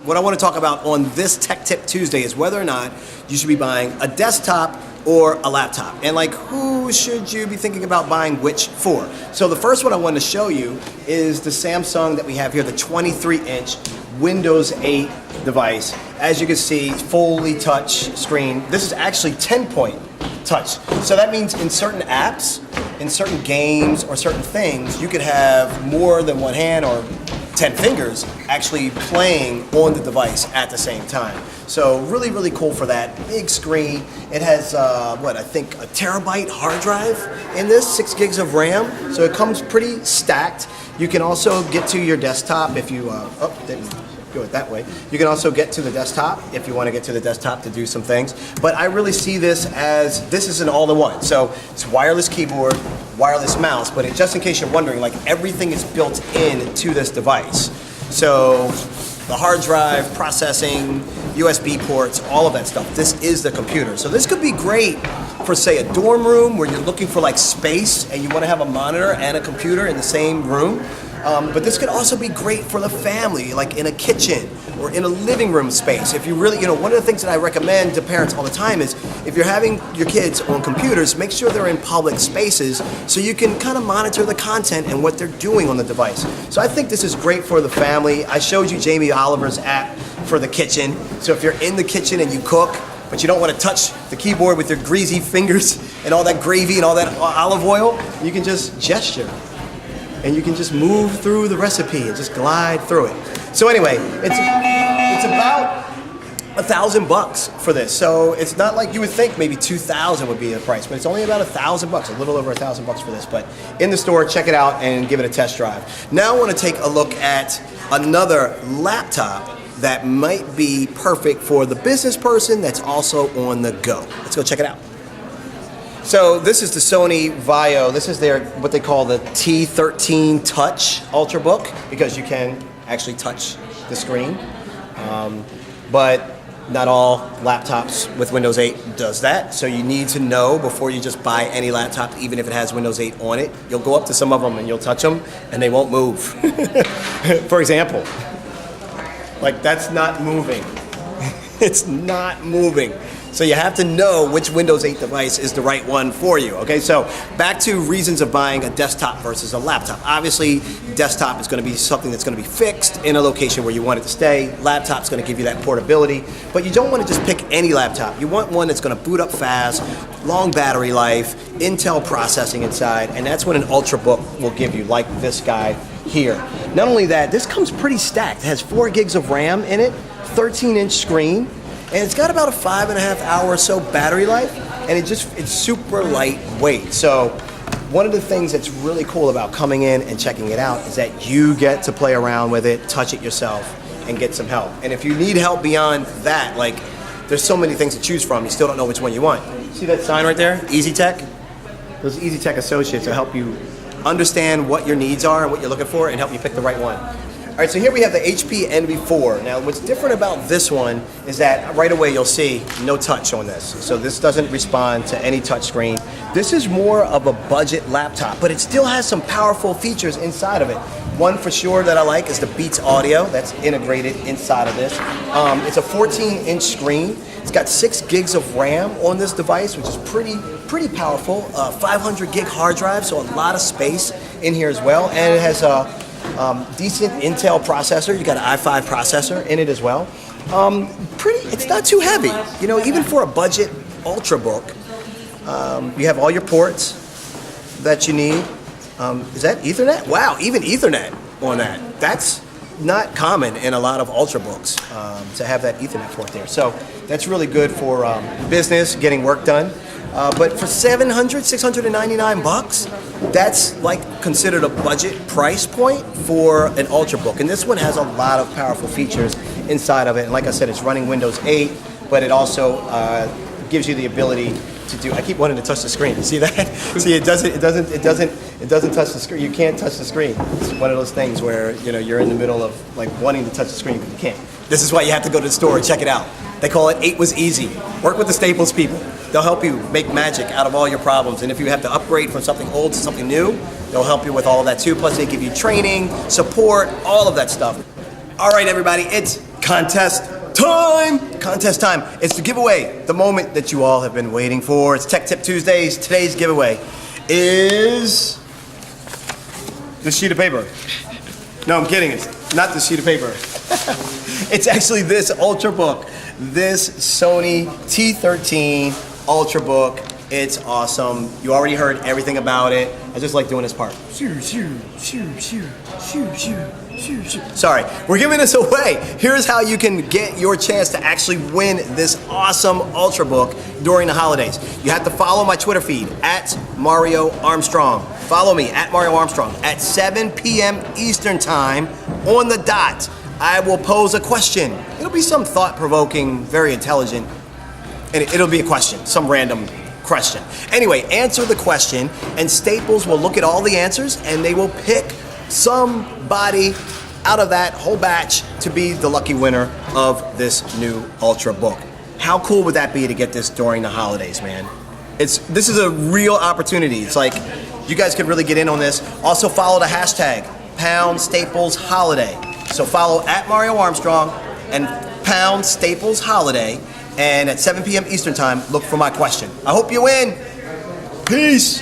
What I want to talk about on this Tech Tip Tuesday is whether or not you should be buying a desktop or a laptop. And like, who should you be thinking about buying which for? So the first one I wanted to show you is the Samsung that we have here, the 23-inch Windows 8 device. As you can see, fully touch screen. This is actually 10-point touch. So that means in certain apps, in certain games or certain things, you could have more than one hand or 10 fingers actually playing on the device at the same time. So really, really cool for that. Big screen. It has, I think a terabyte hard drive in this, 6 gigs of RAM. So it comes pretty stacked. You can also get to your desktop if you, didn't go it that way. You can also get to the desktop if you want to get to the desktop to do some things. But I really see this as, this is an all-in-one. So it's wireless keyboard, wireless mouse, but just in case you're wondering, like everything is built into this device. So the hard drive, processing, USB ports, all of that stuff. This is the computer. So this could be great for, say, a dorm room where you're looking for like space and you want to have a monitor and a computer in the same room. But this could also be great for the family, like in a kitchen or in a living room space. If you really, one of the things that I recommend to parents all the time is if you're having your kids on computers, make sure they're in public spaces so you can kind of monitor the content and what they're doing on the device. So I think this is great for the family. I showed you Jamie Oliver's app for the kitchen. So if you're in the kitchen and you cook, but you don't want to touch the keyboard with your greasy fingers and all that gravy and all that olive oil, you can just gesture. And you can just move through the recipe and just glide through it. So anyway, it's about $1,000 for this. So it's not like you would think maybe $2,000 would be the price, but it's only about $1,000, a little over $1,000 for this. But in the store, check it out and give it a test drive. Now I want to take a look at another laptop that might be perfect for the business person that's also on the go. Let's go check it out. So this is the Sony Vaio. This is their, what they call the T13 Touch Ultrabook, because you can actually touch the screen. But not all laptops with Windows 8 does that. So you need to know before you just buy any laptop, even if it has Windows 8 on it. You'll go up to some of them and you'll touch them and they won't move. For example, like that's not moving. It's not moving. So you have to know which Windows 8 device is the right one for you, okay? So back to reasons of buying a desktop versus a laptop. Obviously, desktop is going to be something that's going to be fixed in a location where you want it to stay. Laptop's going to give you that portability, but you don't want to just pick any laptop. You want one that's going to boot up fast, long battery life, Intel processing inside, and that's what an Ultrabook will give you, like this guy here. Not only that, this comes pretty stacked. It has 4 gigs of RAM in it, 13-inch screen, and it's got about a 5.5 hour or so battery life, and it's super lightweight. So one of the things that's really cool about coming in and checking it out is that you get to play around with it, touch it yourself, and get some help. And if you need help beyond that, like there's so many things to choose from, you still don't know which one you want. See that sign right there, Easy Tech? Those Easy Tech associates will help you understand what your needs are and what you're looking for and help you pick the right one. All right, so here we have the HP Envy 4. Now, what's different about this one is that right away you'll see no touch on this. So this doesn't respond to any touch screen. This is more of a budget laptop, but it still has some powerful features inside of it. One for sure that I like is the Beats Audio that's integrated inside of this. It's a 14-inch screen. It's got 6 gigs of RAM on this device, which is pretty powerful. 500 gig hard drive, so a lot of space in here as well. And it has a decent Intel processor. You got an i5 processor in it as well. It's not too heavy. Even for a budget Ultrabook, you have all your ports that you need. Is that Ethernet? Wow, even Ethernet on that. That's not common in a lot of Ultrabooks to have that Ethernet port there. So that's really good for business, getting work done. But for $699, that's like considered a budget price point for an Ultrabook. And this one has a lot of powerful features inside of it. And like I said, it's running Windows 8, but it also gives you the ability to do. I keep wanting to touch the screen. You see that? See, it doesn't touch the screen. You can't touch the screen. It's one of those things where you're in the middle of like wanting to touch the screen, but you can't. This is why you have to go to the store and check it out. They call it 8 was easy. Work with the Staples people. They'll help you make magic out of all your problems. And if you have to upgrade from something old to something new, they'll help you with all of that too. Plus they give you training, support, all of that stuff. All right, everybody, it's Contest time! Contest time. It's the giveaway, the moment that you all have been waiting for. It's Tech Tip Tuesdays. Today's giveaway is this sheet of paper. No, I'm kidding. It's not this sheet of paper. It's actually this Ultrabook. This Sony T13 Ultrabook. It's awesome. You already heard everything about it. I just like doing this part. Sorry, we're giving this away. Here's how you can get your chance to actually win this awesome Ultrabook during the holidays. You have to follow my Twitter feed, @MarioArmstrong. Follow me, @MarioArmstrong. At 7 p.m. Eastern Time, on the dot, I will pose a question. It'll be some thought-provoking, very intelligent, and it'll be a question, some random question. Anyway, answer the question, and Staples will look at all the answers, and they will pick somebody out of that whole batch to be the lucky winner of this new Ultrabook. How cool would that be to get this during the holidays, man? This is a real opportunity. It's like you guys could really get in on this. Also follow the hashtag #StaplesHoliday. So follow @MarioArmstrong and #StaplesHoliday. And at 7 p.m. Eastern Time, look for my question. I hope you win. Peace.